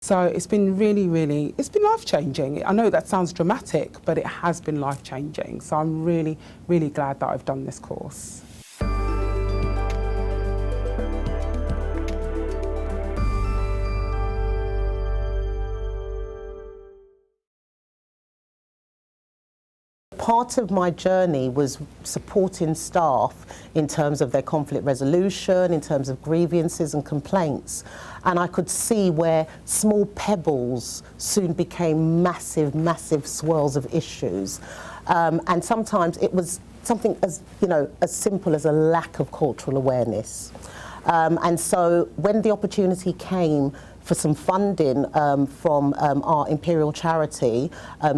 So it's been it's been life-changing. I know that sounds dramatic, but it has been life-changing. So I'm really glad that I've done this course. Part of my journey was supporting staff in terms of their conflict resolution, in terms of grievances and complaints. And I could see where small pebbles soon became massive swirls of issues. And sometimes it was something as simple as a lack of cultural awareness. And so when the opportunity came for some funding from our Imperial charity,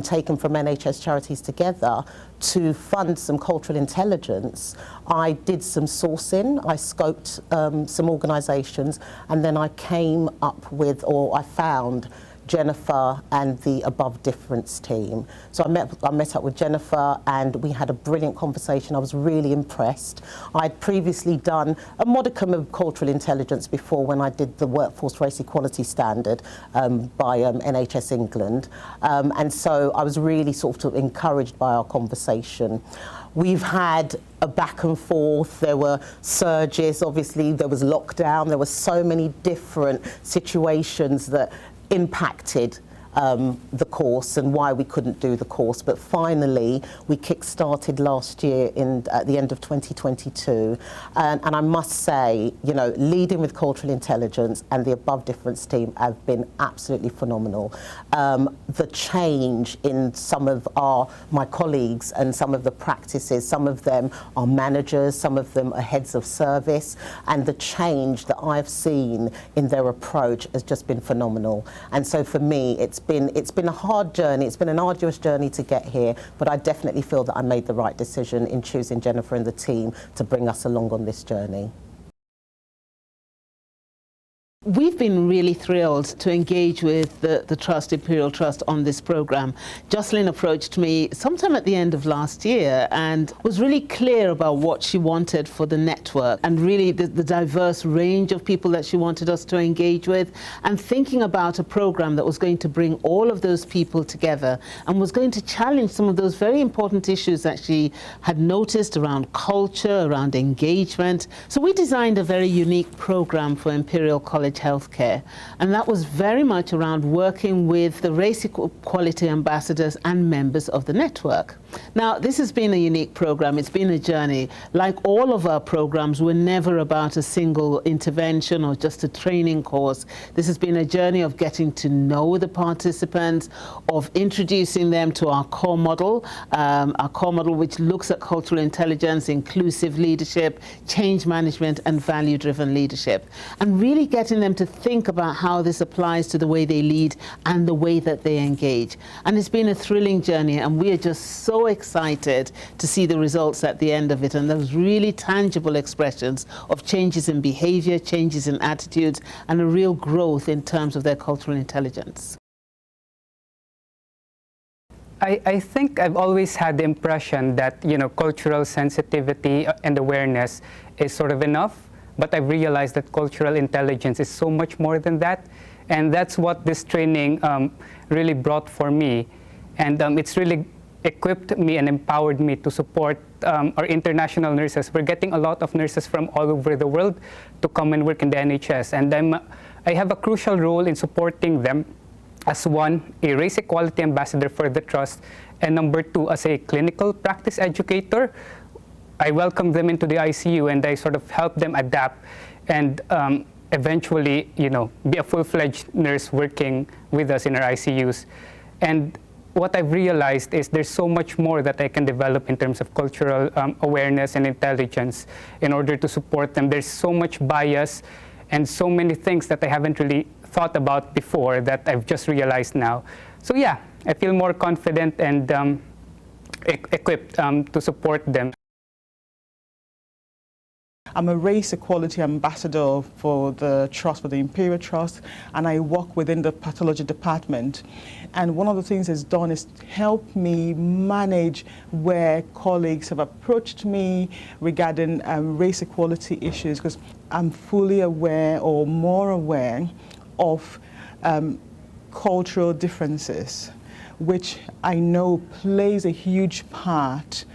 taken from NHS Charities Together, to fund some cultural intelligence, I did some sourcing, I scoped some organisations, and then I came up with, or I found, Jennifer and the Above Difference team. So I met up with Jennifer and we had a brilliant conversation. I was really impressed. I'd previously done a modicum of cultural intelligence before when I did the Workforce Race Equality Standard by NHS England. And so I was really sort of encouraged by our conversation. We've had a back and forth, there were surges, obviously there was lockdown, there were so many different situations that impacted the course and why we couldn't do the course, but finally we kick-started last year at the end of 2022, and I must say, leading with cultural intelligence and the Above Difference team have been absolutely phenomenal. The change in some of my colleagues and some of the practices, some of them are managers, some of them are heads of service, and the change that I've seen in their approach has just been phenomenal. And so for me, it's been a hard journey, it's been an arduous journey to get here, but I definitely feel that I made the right decision in choosing Jennifer and the team to bring us along on this journey. We've been really thrilled to engage with the Trust, Imperial Trust, on this programme. Jocelyn approached me sometime at the end of last year and was really clear about what she wanted for the network and really the diverse range of people that she wanted us to engage with, and thinking about a programme that was going to bring all of those people together and was going to challenge some of those very important issues that she had noticed around culture, around engagement. So we designed a very unique programme for Imperial College Healthcare, and that was very much around working with the race equality ambassadors and members of the network. Now, this has been a unique program. It's been a journey. Like all of our programs, we're never about a single intervention or just a training course. This has been a journey of getting to know the participants, of introducing them to our core model which looks at cultural intelligence, inclusive leadership, change management, and value-driven leadership, and really getting them to think about how this applies to the way they lead and the way that they engage. And it's been a thrilling journey, and we are just so excited to see the results at the end of it, and those really tangible expressions of changes in behavior, changes in attitudes, and a real growth in terms of their cultural intelligence. I think I've always had the impression that, cultural sensitivity and awareness is sort of enough, but I've realized that cultural intelligence is so much more than that, and that's what this training really brought for me, and it's really equipped me and empowered me to support our international nurses. We're getting a lot of nurses from all over the world to come and work in the NHS, and I have a crucial role in supporting them as one, a race equality ambassador for the Trust, and number two, as a clinical practice educator. I welcome them into the ICU and I sort of help them adapt and eventually, be a full-fledged nurse working with us in our ICUs. And what I've realized is there's so much more that I can develop in terms of cultural awareness and intelligence in order to support them. There's so much bias and so many things that I haven't really thought about before that I've just realized now. So yeah, I feel more confident and equipped to support them. I'm a race equality ambassador for the Trust, for the Imperial Trust, and I work within the pathology department. And one of the things it's done is help me manage where colleagues have approached me regarding race equality issues, because I'm fully aware or more aware of cultural differences, which I know plays a huge part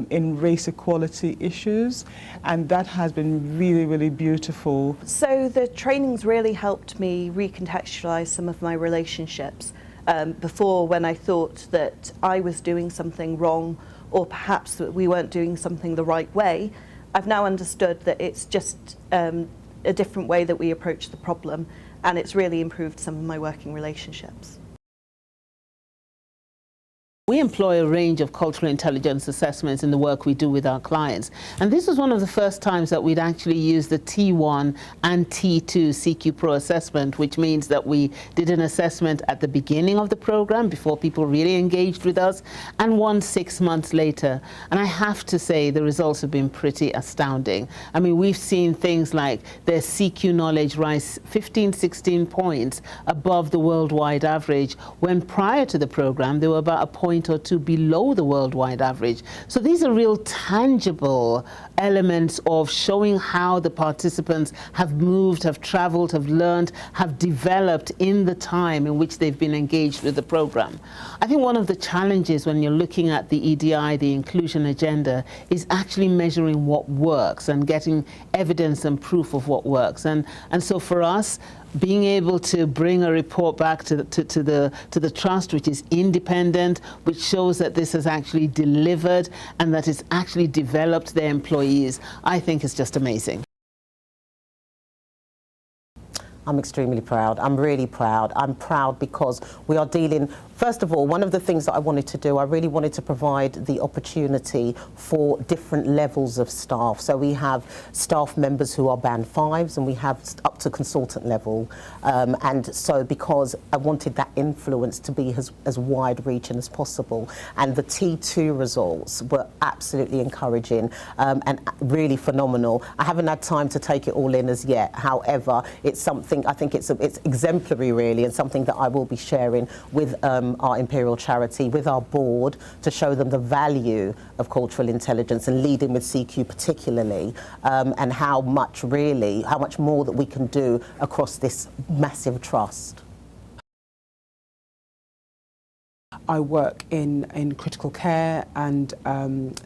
in race equality issues, and that has been really, really beautiful. So the trainings really helped me recontextualize some of my relationships. Before, when I thought that I was doing something wrong, or perhaps that we weren't doing something the right way, I've now understood that it's just a different way that we approach the problem, and it's really improved some of my working relationships. We employ a range of cultural intelligence assessments in the work we do with our clients. And this was one of the first times that we'd actually used the T1 and T2 CQ Pro assessment, which means that we did an assessment at the beginning of the program before people really engaged with us, and one 6 months later. And I have to say the results have been pretty astounding. I mean, we've seen things like their CQ knowledge rise 15, 16 points above the worldwide average, when prior to the program they were about a point or two below the worldwide average. So these are real tangible elements of showing how the participants have moved, have traveled, have learned, have developed in the time in which they've been engaged with the program. I think one of the challenges when you're looking at the EDI, the inclusion agenda, is actually measuring what works and getting evidence and proof of what works. And so for us, being able to bring a report back to the trust, which is independent, which shows that this has actually delivered and that it's actually developed their employees, I think is just amazing. I'm extremely proud. I'm really proud. I'm proud because we are dealing, first of all, one of the things that I wanted to do, I really wanted to provide the opportunity for different levels of staff. So we have staff members who are band 5s, and we have up to consultant level. And so because I wanted that influence to be as wide reaching as possible. And the T2 results were absolutely encouraging and really phenomenal. I haven't had time to take it all in as yet. However, it's something, I think it's exemplary really, and something that I will be sharing with our Imperial charity, with our board, to show them the value of cultural intelligence and leading with CQ particularly, and how much more that we can do across this massive trust. I work in critical care, and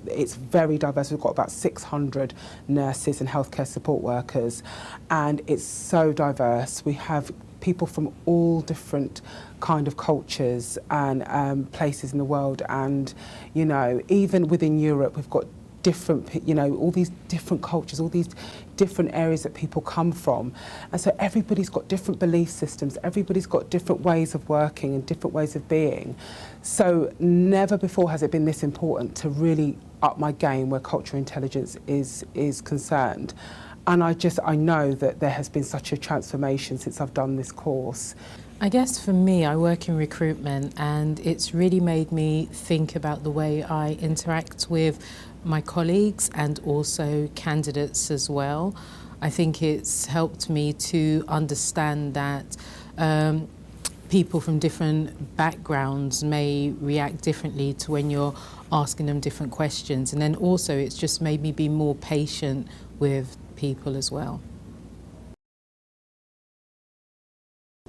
it's very diverse. We've got about 600 nurses and healthcare support workers, and it's so diverse. We have people from all different kind of cultures and places in the world, and you know, even within Europe we've got different, you know, all these different cultures, all these different areas that people come from. And so everybody's got different belief systems, everybody's got different ways of working and different ways of being. So never before has it been this important to really up my game where cultural intelligence is concerned. And I know that there has been such a transformation since I've done this course. I guess for me, I work in recruitment, and it's really made me think about the way I interact with my colleagues and also candidates as well. I think it's helped me to understand that people from different backgrounds may react differently to when you're asking them different questions. And then also it's just made me be more patient with people as well.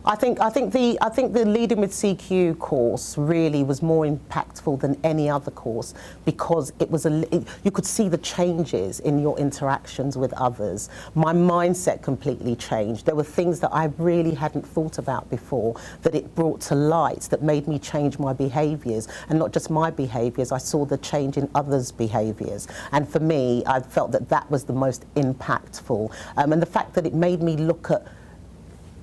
I think the Leading with CQ course really was more impactful than any other course, because it was you could see the changes in your interactions with others. My mindset completely changed. There were things that I really hadn't thought about before that it brought to light, that made me change my behaviours, and not just my behaviours. I saw the change in others' behaviours, and for me, I felt that that was the most impactful. And the fact that it made me look at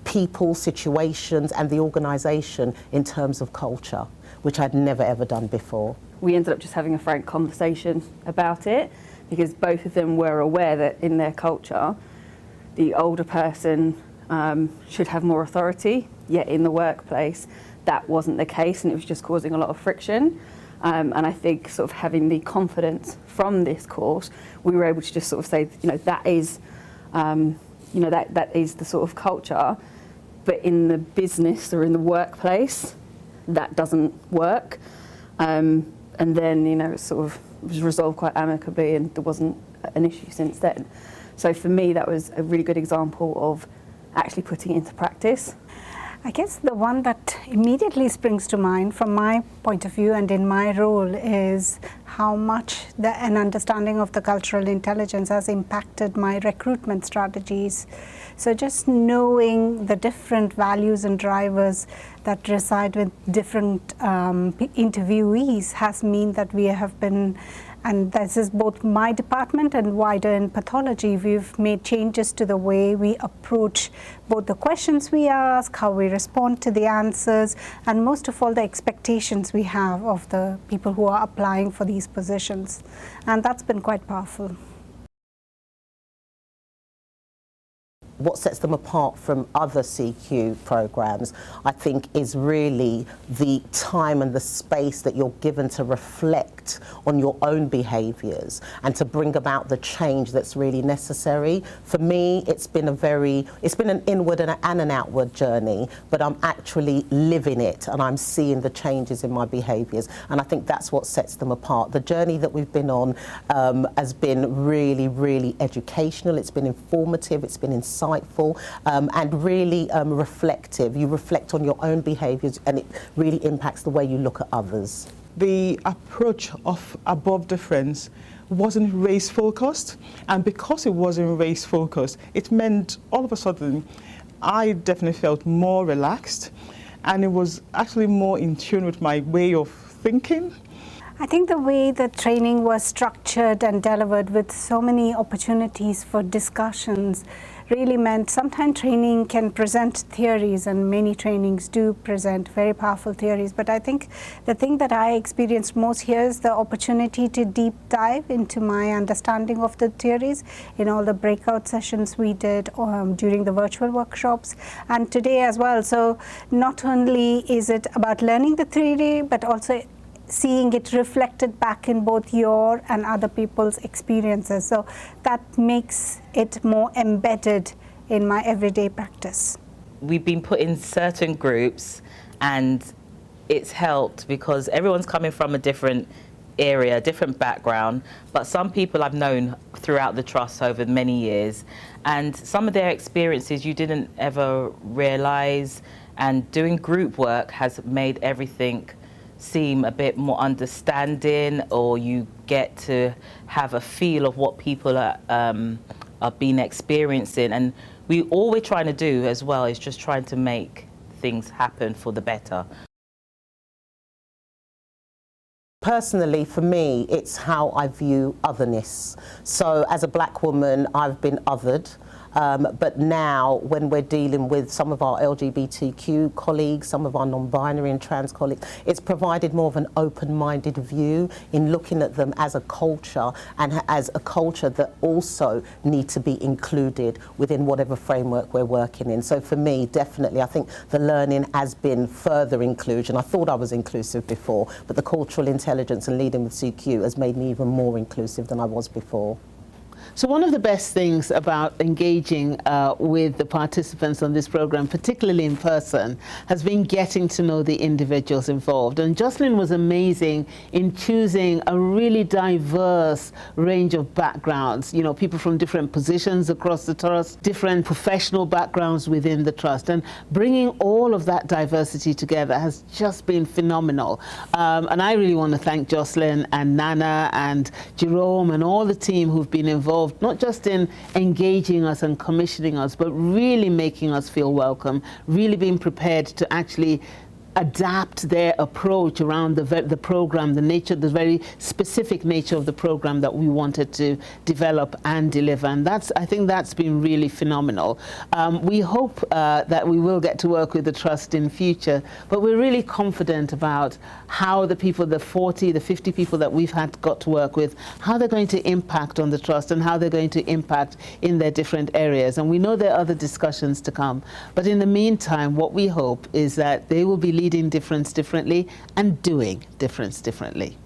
people, situations and the organisation in terms of culture, which I'd never ever done before. We ended up just having a frank conversation about it, because both of them were aware that in their culture the older person should have more authority, yet in the workplace that wasn't the case, and it was just causing a lot of friction. And I think sort of having the confidence from this course, we were able to just sort of say, you know, that is that is the sort of culture, but in the business or in the workplace, that doesn't work. And then, you know, it sort of was resolved quite amicably, and there wasn't an issue since then. So for me, that was a really good example of actually putting it into practice. I guess the one that immediately springs to mind from my point of view and in my role is how much an understanding of the cultural intelligence has impacted my recruitment strategies. So just knowing the different values and drivers that reside with different interviewees has meant that we have been, and this is both my department and wider in pathology, we've made changes to the way we approach both the questions we ask, how we respond to the answers, and most of all the expectations we have of the people who are applying for these positions. And that's been quite powerful. What sets them apart from other CQ programs, I think, is really the time and the space that you're given to reflect on your own behaviours and to bring about the change that's really necessary. For me, it's been an inward and an outward journey, but I'm actually living it and I'm seeing the changes in my behaviours, and I think that's what sets them apart. The journey that we've been on has been really, really educational. It's been informative. It's been insightful. And really reflective. You reflect on your own behaviours and it really impacts the way you look at others. The approach of above difference wasn't race focused, and because it wasn't race focused, it meant all of a sudden I definitely felt more relaxed, and it was actually more in tune with my way of thinking. I think the way the training was structured and delivered with so many opportunities for discussions really meant sometimes training can present theories, and many trainings do present very powerful theories, but I think the thing that I experienced most here is the opportunity to deep dive into my understanding of the theories in all the breakout sessions we did during the virtual workshops and today as well. So not only is it about learning the theory, but also seeing it reflected back in both your and other people's experiences. So that makes it more embedded in my everyday practice. We've been put in certain groups and it's helped because everyone's coming from a different area, different background, but some people I've known throughout the trust over many years, and some of their experiences you didn't ever realise, and doing group work has made everything seem a bit more understanding, or you get to have a feel of what people are been experiencing. And all we're trying to do as well is just trying to make things happen for the better. Personally, for me, it's how I view otherness. So as a black woman, I've been othered. But now, when we're dealing with some of our LGBTQ colleagues, some of our non-binary and trans colleagues, it's provided more of an open-minded view in looking at them as a culture, and as a culture that also need to be included within whatever framework we're working in. So for me, definitely, I think the learning has been further inclusion. I thought I was inclusive before, but the cultural intelligence and leading with CQ has made me even more inclusive than I was before. So one of the best things about engaging with the participants on this program, particularly in person, has been getting to know the individuals involved. And Jocelyn was amazing in choosing a really diverse range of backgrounds, you know, people from different positions across the trust, different professional backgrounds within the trust, and bringing all of that diversity together has just been phenomenal. And I really want to thank Jocelyn and Nana and Jerome and all the team who've been involved, not just in engaging us and commissioning us, but really making us feel welcome, really being prepared to actually adapt their approach around the program, the nature, the very specific nature of the program that we wanted to develop and deliver. And I think that's been really phenomenal. We hope that we will get to work with the trust in future, but we're really confident about how the people, the 40, the 50 people that we've got to work with, how they're going to impact on the trust and how they're going to impact in their different areas. And we know there are other discussions to come. But in the meantime, what we hope is that they will be leading difference differently and doing difference differently.